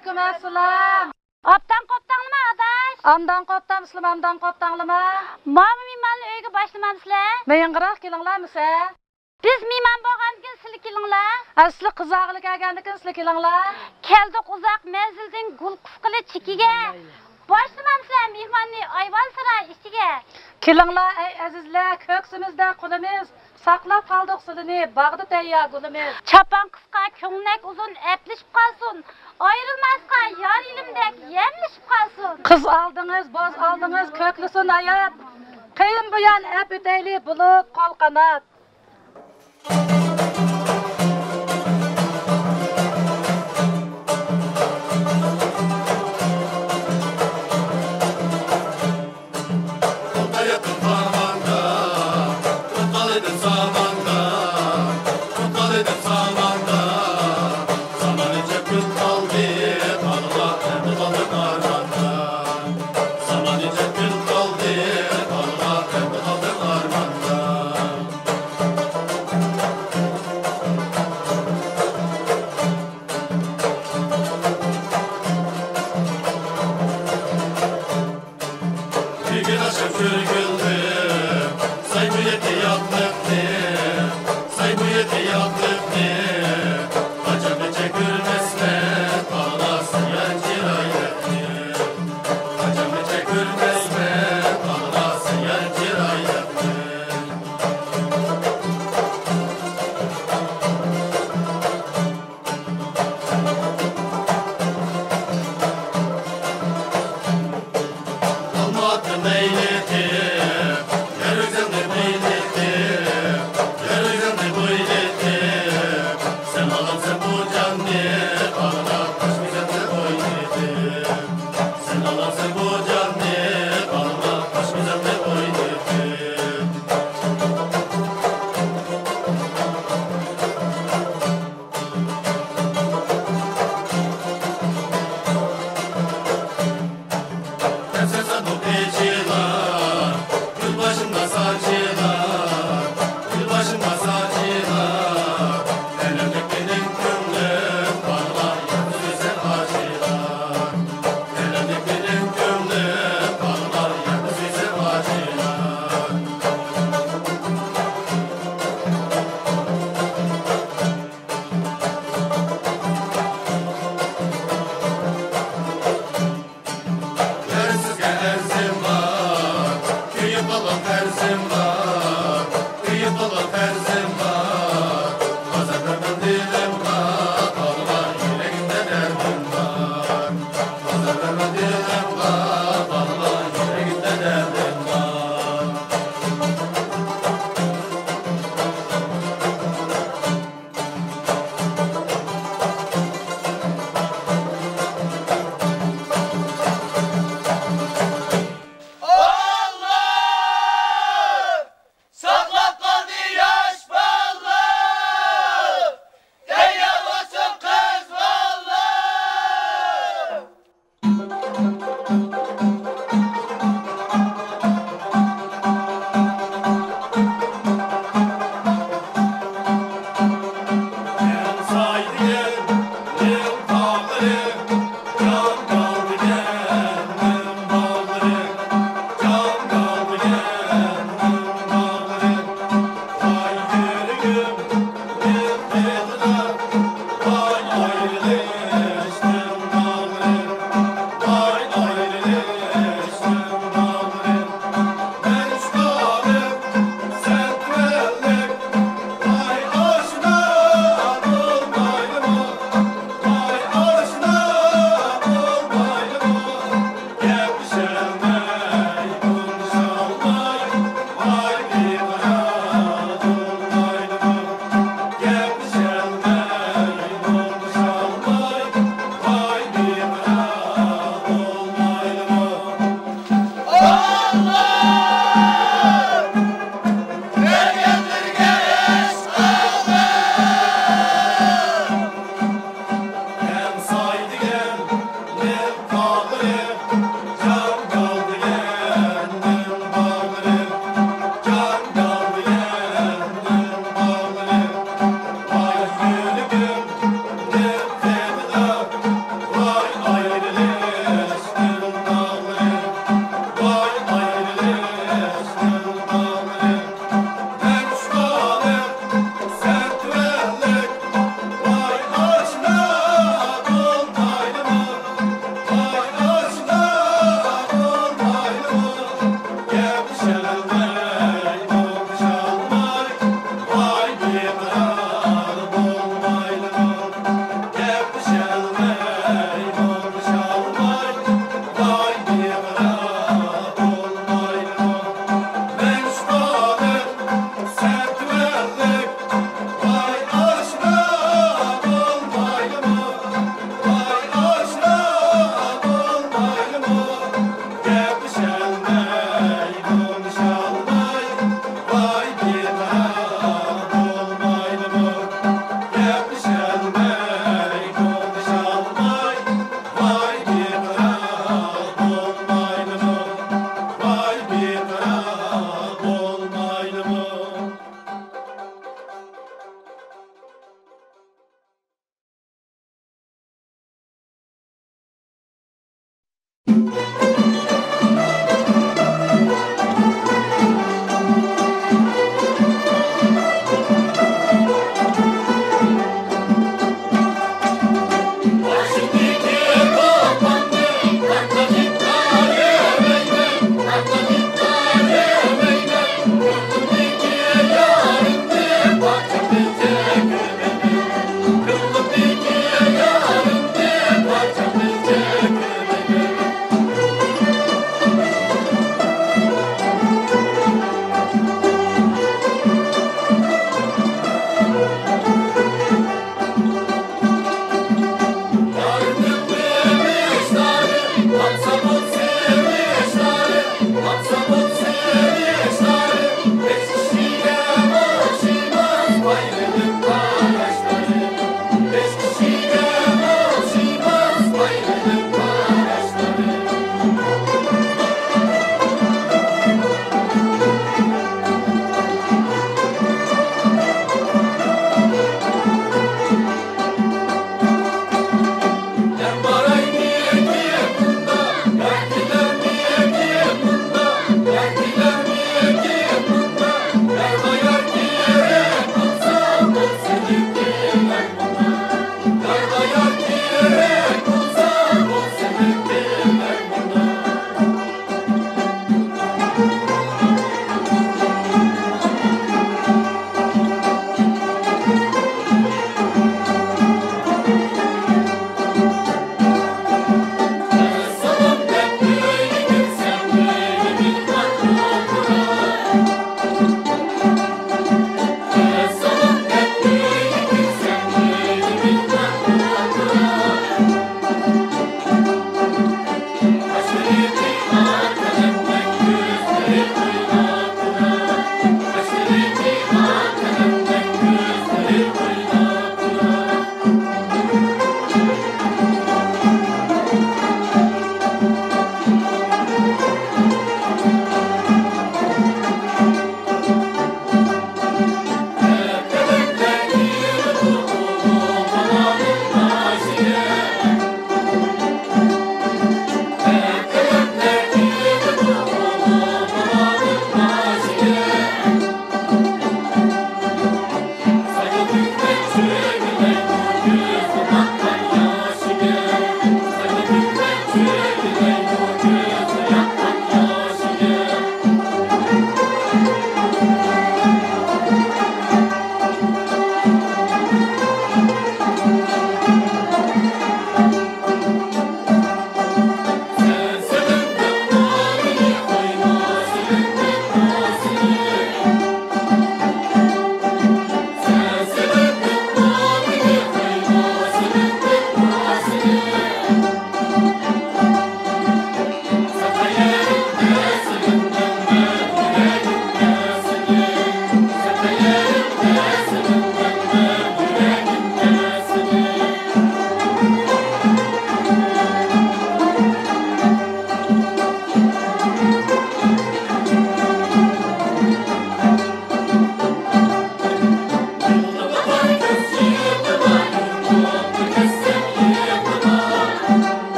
Aleyküm assalam. Aptan koptanlama adaş? Amdan koptam, amdan koptanlama. Mama mimanlı öyge başlamamsızlar? Men qıraq kelinglarmisa? Biz miman bolgandikin sizlar kelinglar. Asli qizag'lik kelgandikin sizlar kelinglar. Keldik uzaq menzildan gul qisqili chikiga. Başlamamsızlar mehmonni ayvon saroy ichiga. Kelinglar ey azizlar, ko'ksimizda qulimiz. Saqlab qoldik sizlarni, bag'da tayyor gulimiz. Chapan qisqa, ko'ngnak uzun eplishib qolsin. Ayrılmazqa yar ilimdek yemlishib qolsin. Qiz aldingiz, boz aldingiz, ko'klisin hayot. Qiyin buyon ap o'tayli bulut qolqanat.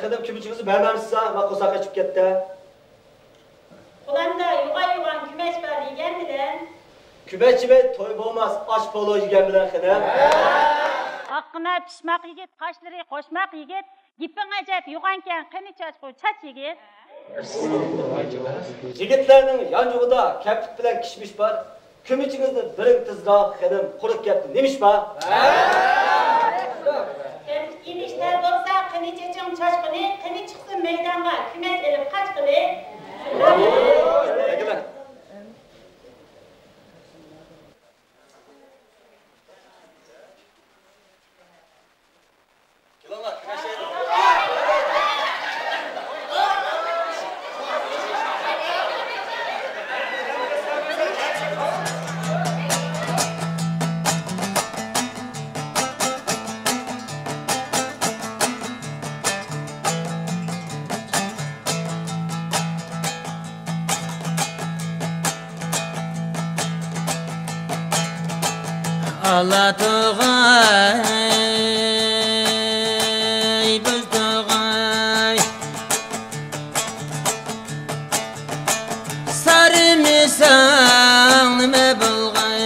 xedim kümüçünüzü vermemişsa, bak kosak açıp gitti. Ulan da yuvan kümeç var yiyen bilen. Kümeççi bey toy olmaz, aç polo yiyen bilen xedim. Hakkına pişmak yigit, kaşları koşmak yigit. Gipin acep yuvanken kını çaç koy çaç yigit. Yigitlerinin yancıgıda keplik bilen kişmiş var. Kümüçünüzü birin tızra xedim kuruk kepti. Nemiş var? İnişler olsa kını çeçim çaç kını çıksın meydanға kümet elip kaç kılı. Peki ben. Allah Tugay, biz Tugay Sarı misal nime bulgay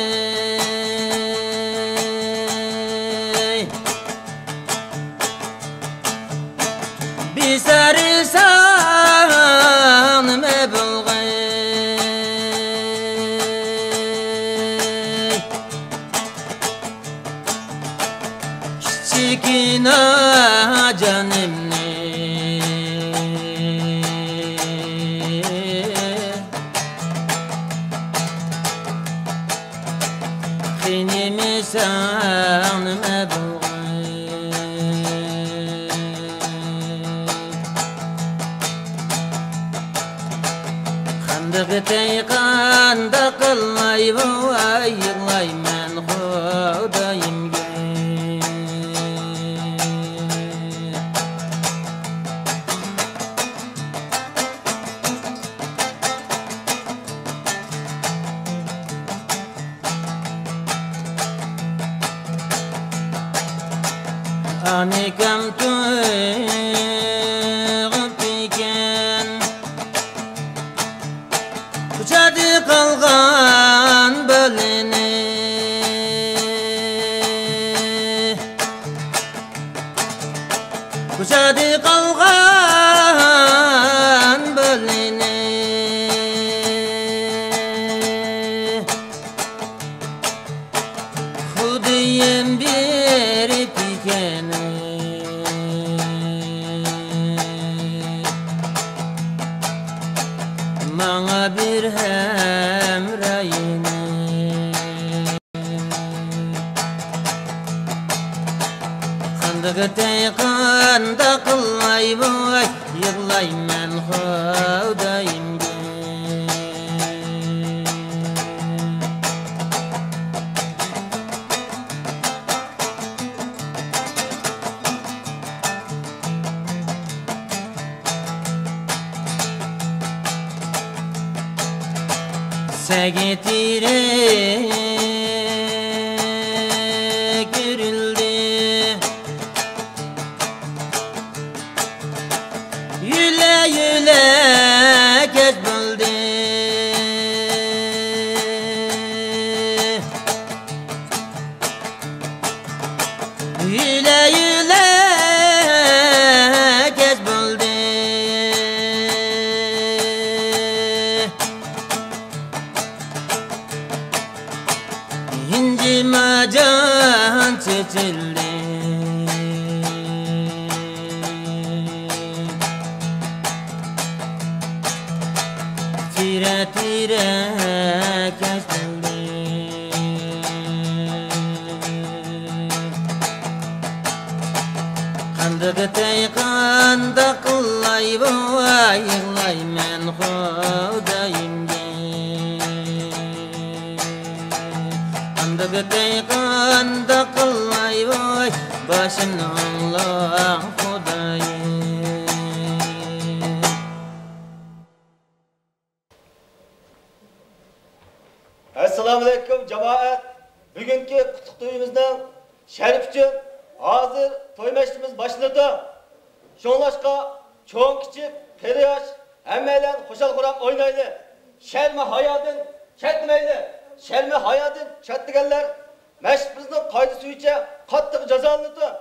Bir sarı sal nime bulgay Çikina canım ne Khinimi sanme bulgay Kandığı teykanda kılay vay yıglay men Xudayım Anikam tuğup iken Kucadı kalgan böleni Kucadı kalgan böleni Kudiyem bir pikeni Bana bir hemrayini Kandığı teykanda kılay vay Yıglay men Xudayım Segetire görüldü Yüle yüle kez buldu Yüle yüle kez buldu İnci macan çeçildi Tire tire kesildi Kandığı teykanda kılay vay Yıglay men Xudayım Kandığı teykanda kılay vay Başını Allah Xudayım Assalamu alaikum cemaat. Bugünkü kutluk toyumuzdan şerif için hazır toy meşrimiz başladı. Şoňlaşqa çoğun kiçik, peri yaş, hemmeyle hoşal kuram oynaylı. Şermi hayadın çetmeyli. Şermi hayadın çettigenler meşrimizin kaydı suyuca kattık cezalıdır.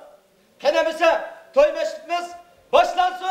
Kenemese toy meşrimiz başlansın!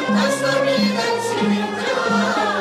Taşla bilen şirin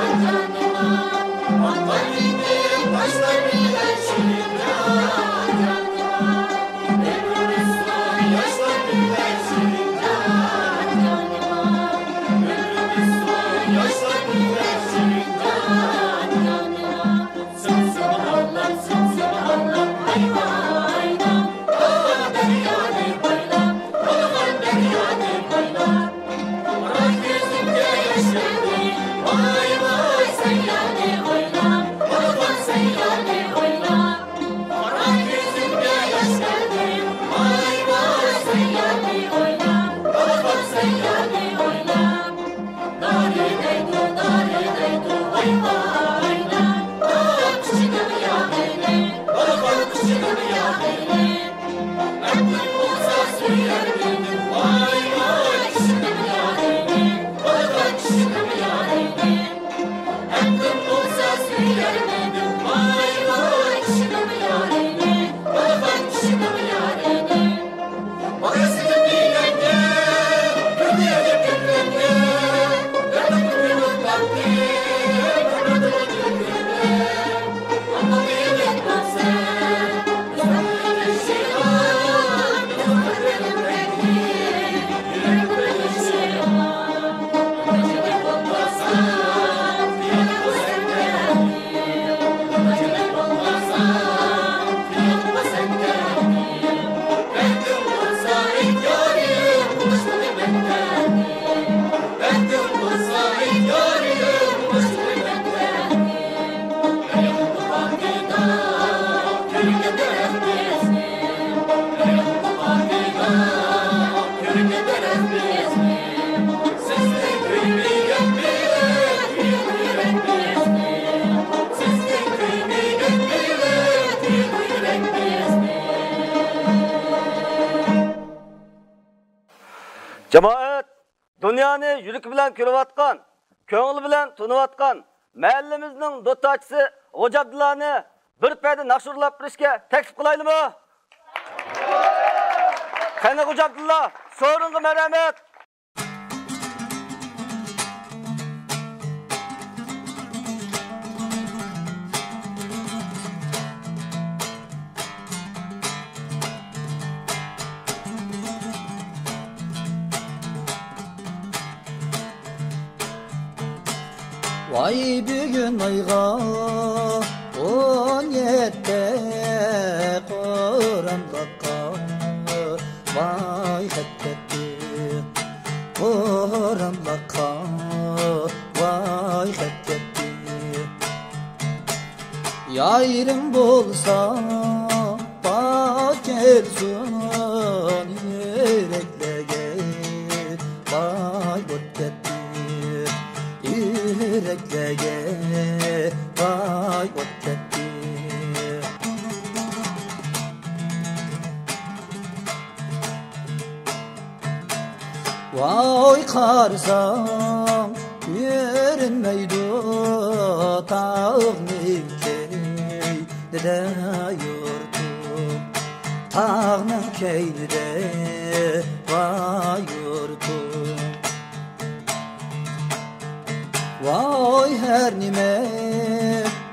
Cemaat, dünyani yürük bilen körüvatkan, köngül bilen tunuvatkan, mahallemizning do'tachisi Hoca Abdullani bir payda naqshurlab berishga taklif qilaylikmi? Qani Hoca Abdulla, so'ringi marhamat. Vay bugün ayga 17'de Kur'an'lıkka vay hekketti Kur'an'lıkka vay hekketti Yayrım bolsa bak gelsin yüreklege vay hekketti yüreklege vay hekketti Vay karsam görünmeydi tağın keynide yurtum Tağın keynide vay yurtum Vay her nime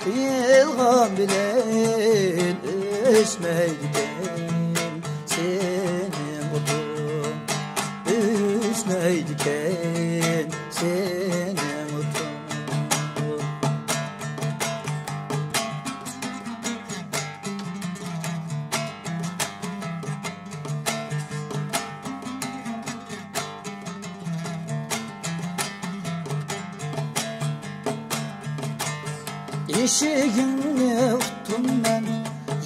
yılgan bilen Üsmeydiken senin kudum Üsmeydiken senin kudum Eşeğini tuttum ben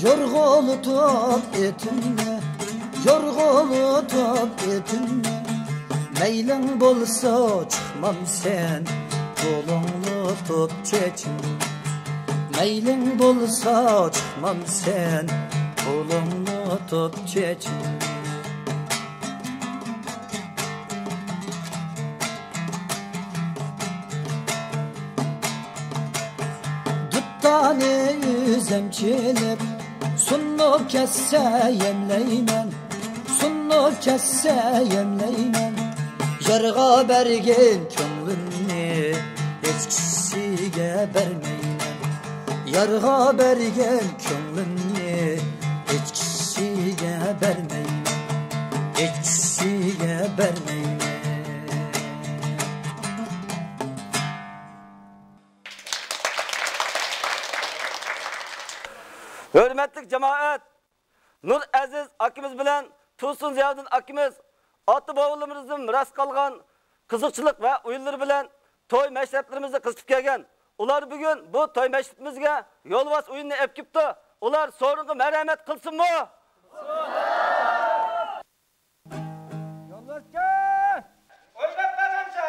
Yorgulutup etimle Yorgulutup etimle Meylin bolsa çıkmam sen Kolunu tut çeçim Meylin bolsa çıkmam sen Kolunu tut çeçim Tane yüzem çelip Sunnu kesse yemleymen Sunnu kesse yemleymen Yarga bergen köngülni Hiç kişiye bermeymen Yarga bergen köngülni Hiç kişiye bermeymen Hiç kişiye bermeymen Hürmetlik cemaat, Nur Aziz akimiz bilen Tursun Ziyavuddin akimiz ata bovulumuzdan miras kalgan qiziqchilik va o'yinlar bilan to'y mashrablarimizni qilib kelgan. Ular bugun bu to'y mashrabimizga yo'lbos o'yinni olib kelibdi. Ular so'ringa marhamat qilsinmi? Yo'lbosga! O'ynab balansa!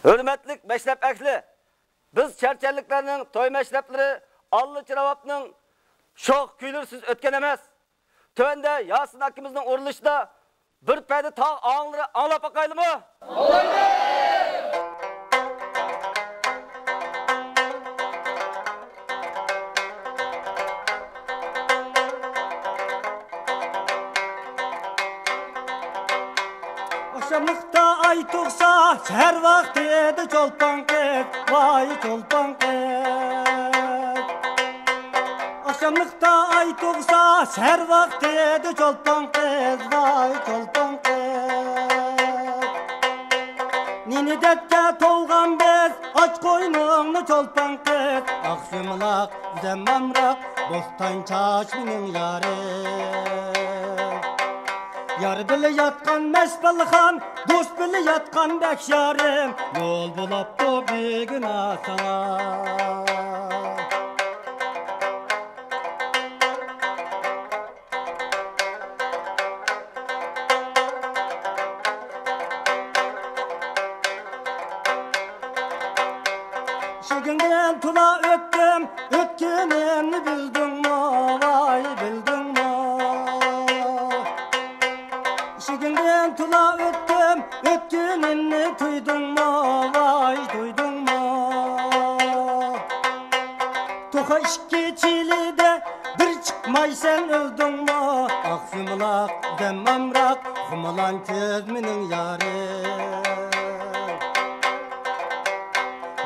Hürmetlik meşrep ehli, biz çerçerliklerinin toy meşrepleri Allı Çıravap'nın şok küylürsüz ötken emez. Tövende Yasin Hakkımızın uruluşda bir peyde tağ ağınları ağlap bakaylı mı? Akşamlıkta ay tuğsa, her vakti de çolpan kız, vay çolpan kız. Akşamlıkta ay tuğsa, her vakti de çolpan kız, vay çolpan kız. Nini dette tolgan bez, aç koynunu çolpan kız. Aksımlak, zemmamrak, bostan çaşmının yarı. Yar bile yatkan mesbalhan, dost bile yatkan bekşarım. Yol bulup da bir günah sana. Şu günden tula öttüm, ötkenini bildin mi? Vay bildin mi? Şu günden tula öttüm, ötkenini duydun mu? Vay duydun mu? Toka işki çilide bir çıkmay sen öldün mu? Aksımlak, demmamrak, kumalan közmünün yarı.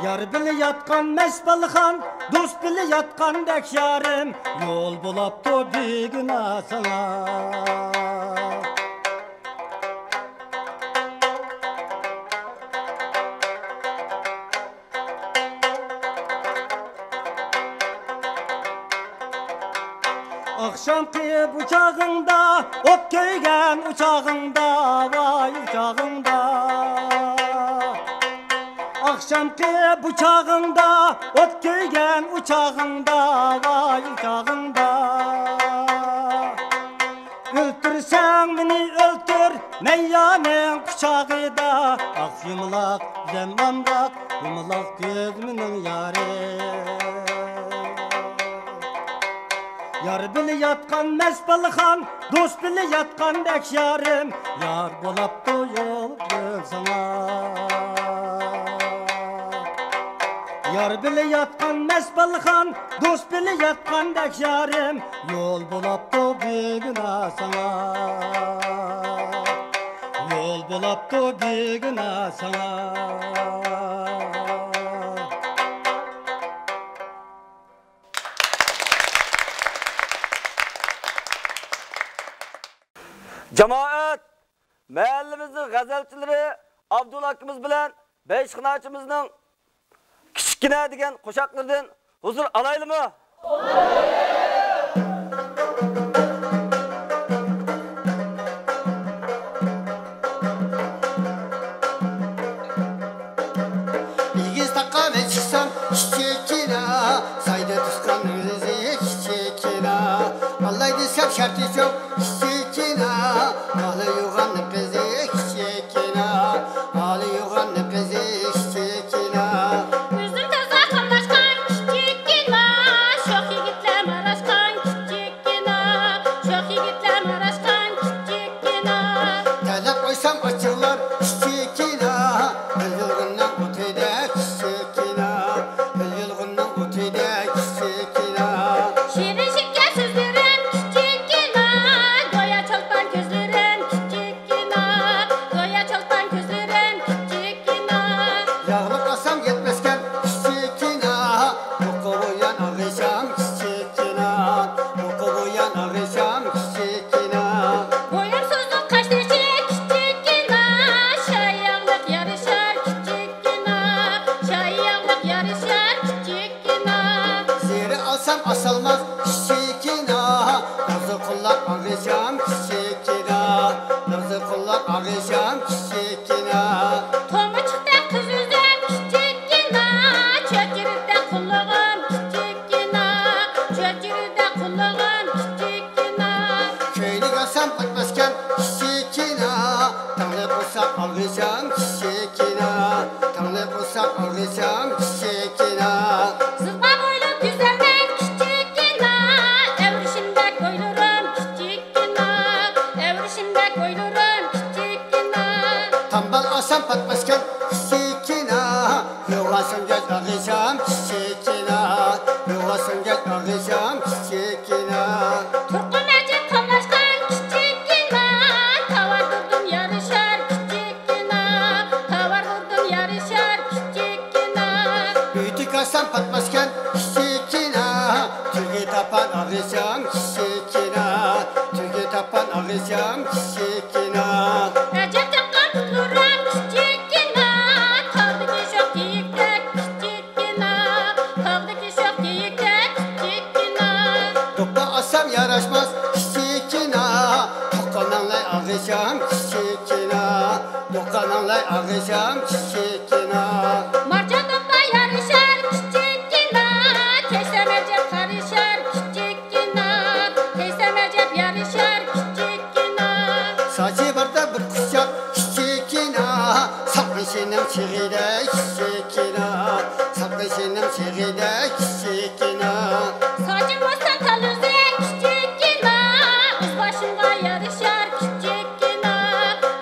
Yar bile yatkan mesbalhan, dost bile yatkan bekşarım. Yol bulup da bir günah sana. Akşamki uçağında, ot köygen uçağında, vay uçağında. Akşamki bıçağında, ot köygen uçağında, vay uçağında. Öldürsen beni öldür, meyyanın bıçağıda. Aksımlak, zemmamrak, kumlak gözümünün yarı. Yar bile yatkan mesbalhan, dost bile yatkan bekşarım. Yar bulup da yol gör sana. Yar bile yatkan mesbalhan, dost bile yatkan bekşarım. Yol bulup da bir günah sana. Yol bulup da bir günah sana. Cemaat, mahallemizin gazelchileri Abdul Hakkımız bilen beş xınachimizning kichkina degan qo'shoqlardan huzur alaylimi? İlgiz takkan çıksam çiçekina, sayda tuşkan rızı çiçekina. Vallahi desem şartı çok çiçekina, alı yuğan kızı çiçekina, alı yuğan kızı çiçekina. Üzüm tazı kanlaşkan çiçekina, şok yigitler maraşkan çiçekina, şok yigitler maraşkan çiçekina. Talep koysam açırlar çiçekina, yılgınla otuyda çiçekina, yılgınla otuyda çiçekina. Şirin şeker sözlerim çiçekina, asam patmasken çiçekina Yoğasın gel ağacağım çiçekina Yoğasın gel ağacağım çiçekina Turqun acı kamlaşkan küçükina Tavar vurdum yarışar küçükina Tavar vurdum yarışar küçükina Büyüdük asam patmasken çiçekina Türkiye tapan ağacağım çiçekina Türkiye tapan ağacağım çiçekina Acep takkan tutluram küçükina Kaldı ki şok geyikte küçükina Kaldı ki şok geyikte küçükina Dokta asam yaraşmaz çiçekina Dokananlay ağacağım çiçekina Dokananlay ağacağım çiçekina Marcan topla yarışar küçükina Teysem Acep karışar küçükina Teysem Acep yarışar küçükina Saçı barda bir kuşak çiçekina Sapkışının çiğide çiçekina Sapkışının çiğide çiçekina Sacım bostan talırze küçükina Kız başımda yarışar küçükina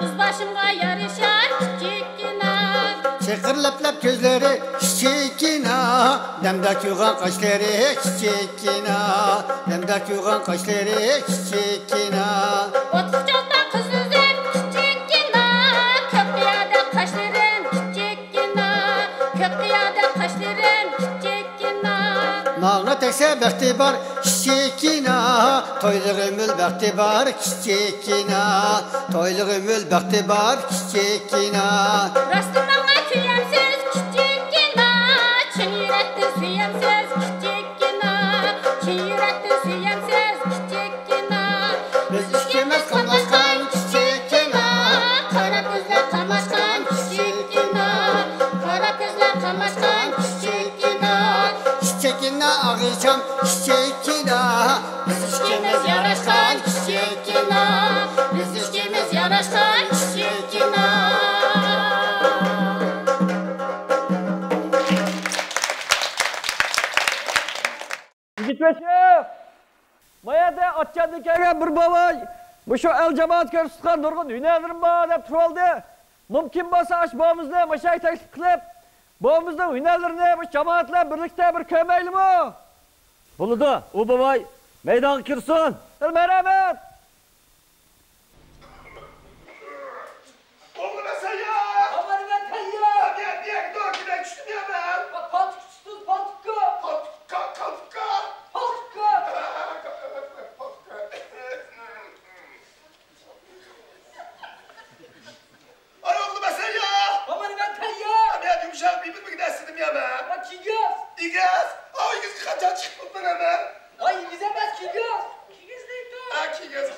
Kız başımda yarışar küçükina Çekir lap lap gözleri çiçekina Demdaki yuğan kaşları çiçekina Demdaki yuğan kaşları çiçekina 30 çoktan kız üzüm küçükina Köprüyade kaşların küçükina Köprüyade kaşların küçükina Mağna tekse bekti var çiçekina Toylu ömül bekti var çiçekina Toylu ömül bekti var çiçekina Rastım bana tüyemsiz küçükina Çin yürekti süyemsiz küçükina Çin yürekti süyemsiz küçükina Biz işkemez kamaşkan çiçekina Kara gözler kamaşkan küçükina Kara gözler kamaşkan küçükina Çiçekina ağacağım çiçekina Biz işkemez yaraşkan çiçekina Biz işkimiz yaraşkan küçükina Gitmeşi! Mayada atçandı kelgen bir babay. Bu şu el cemaat körüsütkan nurgun hünerlerim bağ dep turaldı. Mümkün bolsa aş babamızla maşay teklif kılıp babamızda hünerlerini bu cemaatla birlikte bir kömeyli mi? Buludu, o babay meydan kırsun. Merhamet! Oğlum sen ya! Aman ben tayya. Diye dur giden düştüm ya ben. Paltıksız paltıka. Kalka. Ay oğlum sen ya! Aman ben tayya. Ben yumuşak bir mi gidersin ya ben? Bak çingöz. İgaz! Ay İgaz kaçan çıktın ben hemen. Ay gizemez çingöz. Çingöz neydi? Ha Kigaz.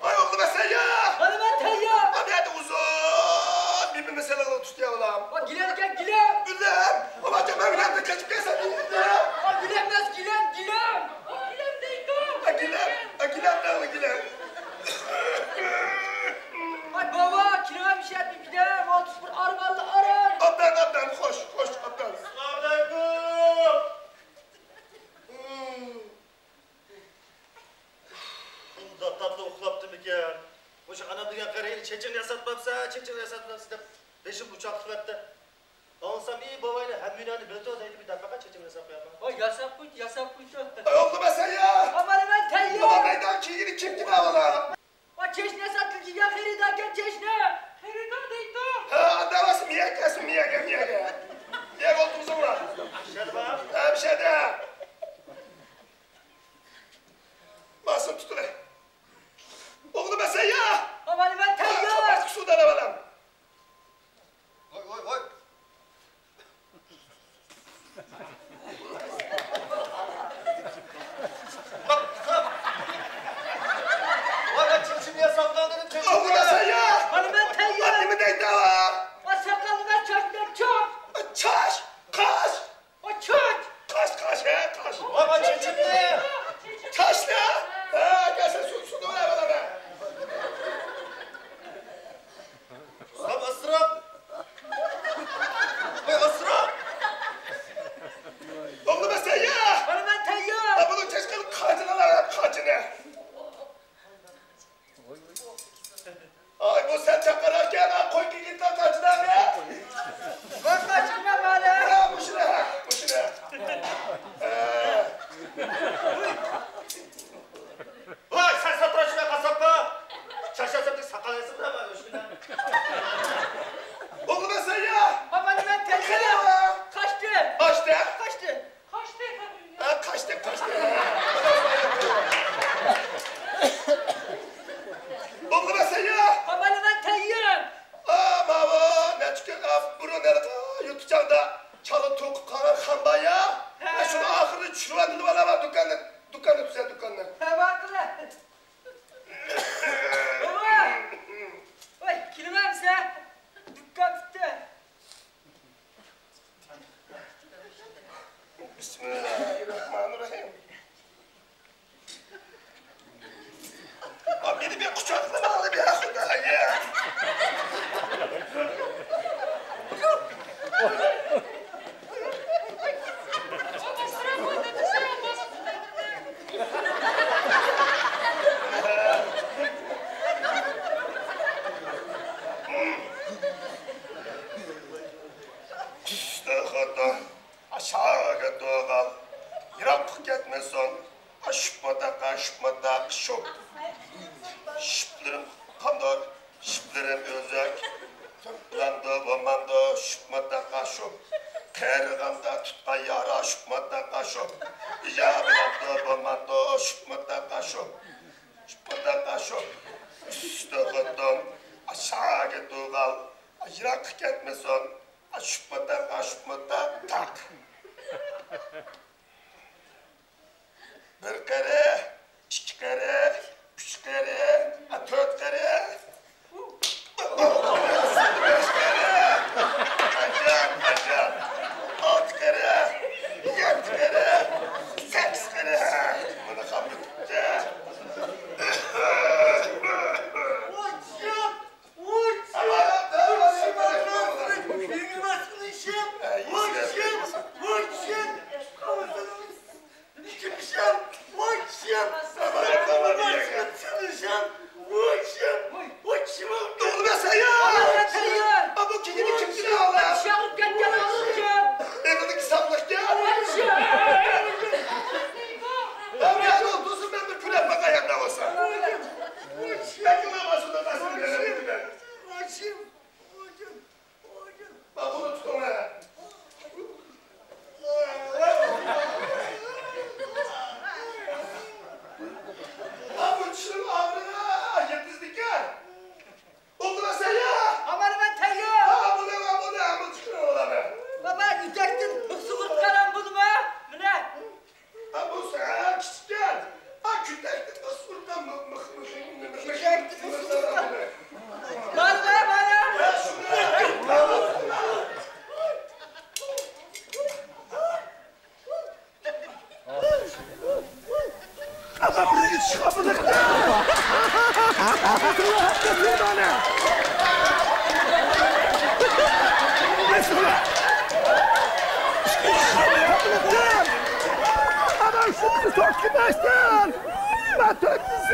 Ay oğlum sen ya! Aman ben tayya. Hadi uzun bir meseleyle tuttu ya ulan. Bak gilerken gilem. Gülen! Ama canım evlendim kaçıp gelsen bildim ya. Bak gilemez gilem. Gilem neydi? Gilem ne oğlum gilem? Ay baba kiraya bir şey ettim gidem. 31 armalı aran. Abdan koş abdan. Selamünaleyküm. Bunda tatlı uxlaptım iken. Bu şu ana dünya karayını çeçen yasatmapsa dep beşim uçak tıklattı. Onsam iyi babayla hem Yunan'ı bildi o deydi bir dakika çeçen yasap yapma. Ay yasap buydu. Ay oğlum sen ya! Aman ben tayya. Baba meydan kiyini kim gibi havalı? Bak çeşne satılcı ya heridaken çeşne. Herida neydi? Ha anlamasın miyege. Miyege olduğumuzu bırak. Şerba. Ha bir şey de. Basın tutun. Oğlum sen ya! Aman ben tayya. Başka sudan havalan. Oy. Valla çeçen yasaplandırın çeçen. Oğlum sen ya! Aman ben tayya. Annemi de iddia. Bak sakallı ver çarptım çok. Çaş! Kaş! O çok. Kaş. Valla çeçen ne? Taş ne? Ha gel sen su da ver bana be. Lan ısırap. Vay ısırap. Oğlum sen ya! Aman ben tayya. Ha bunun keşke kaçını. Ay bu sen çakarak ha koy ki git lan kaçına be. Bak kaçırma bari. Ha bu şuna. Vay sen satraşına kasapla. Şaşasın bir sakal yesin de var şuna. Oğlum sen ya. Aman ben tezgah. Kaçtı. Kaçtı. Kaçtı. Ha kaçtı. Oğlum sen ya. Aman ben tayyım. Ama ne çıkıyor? Bunu nerede yutacağım da çalı tok kamba ya. Şunu ahırı çürüvendin bana bak dükkanı düzel dükkanını. Tamam kıla. Baba. Oy kilmem sen. Dükkan bitti. Bismillahirrahmanirrahim. Abi beni bir kucaklama alayım ya Hüdayi. İşte hatta aşağı doğal. Yirak gitmesin. Aşmadak şok. Şıplarım kandar, şıplarım özek. Tırplanda bomanda şıpmadak şok. Kerganda tutma yara şıpmadak şok. Yağmurda bomanda şıpmadak şok. Şıpmadak şok. İşte hatta aşağı doğal. Yirak gitmesin. Şıpmadak tak. Bir kere, iki kere, üç kere, dört kere, beş kere, acayip, altı kere, yedi kere, sekiz kere. Bunu kabul edeceğim.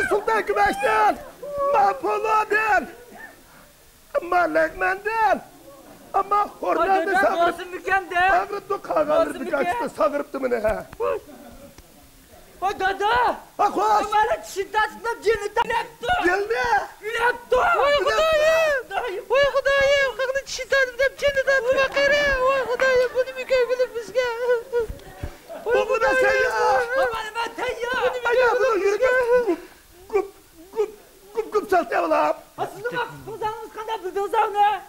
Sultan Gümeş'ten, Mahpola'dan, Malekmen'den, ama horlardı sağırıp. Ağrıttı kağalırdı kaçtı sağırıptı mı ne ha? O dada! Ha koş! Ömer'in şiddetle cennetten yaptı! Geldi! Yaptı! Oy Hudayım! Oy Hudayım! Kakını şiddetle cennetten bırakırım! Oy Hudayım! Bunu mükemmel bizge! Oy Hudayım! Ömer'im ben teyyar! Ayağı bunu yürü! Gup saltı yapalım! Aslında bak kızağınız kadar bildiğinizden ne?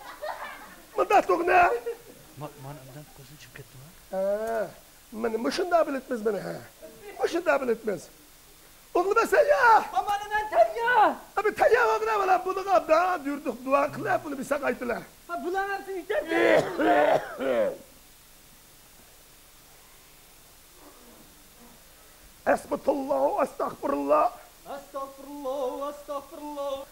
Mıdat o ne? Manımdan gözün çıkıp gitti mi? Beni mışın da biletmez beni ha! Mışın da biletmez! Oğlum ben sen ya! Amanım ben teyyar! Abi teyyar oğlum lan bunu kaptan dürdük dua kılap bunu bir sakaytılar! Ha bulamazsın işte! Esbetullah, estağfurullah! Estağfurullah, estağfurullah!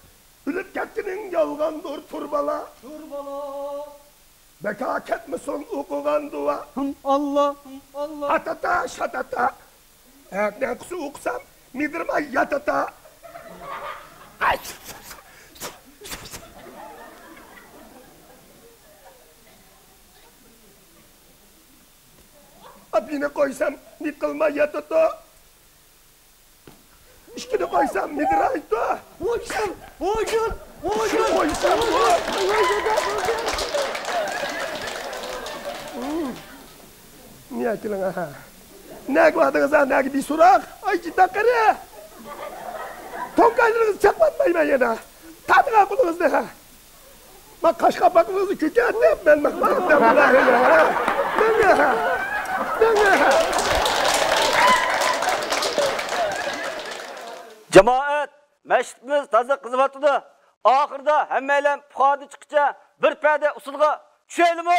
Ülüp ketinin yalgandır turbala! Turbala! Bekaket misin okugan dua? Allah, Allah! Atata, şatata! Eknen kusu okusam, midrime yatata! Ay! birini koysam ne kılma yatıdı. İşkini koysam nedir aydı? Koysam. Niye kilin ha? Ne kıladınız ha? Ne bir sorak? Ay cidden karı. Tonkaydınız çakmatmayın ben yana. Tadına kulunuz ne ha? Bak kaş kapakınızı köke attım ben bakmadım ben buna hele ha. Ben ha. Cemaat, meşritimiz taze kızıvatıdı. Ahırda hemmeyle puhadı çıkınca bir perde usulga düşelim mi?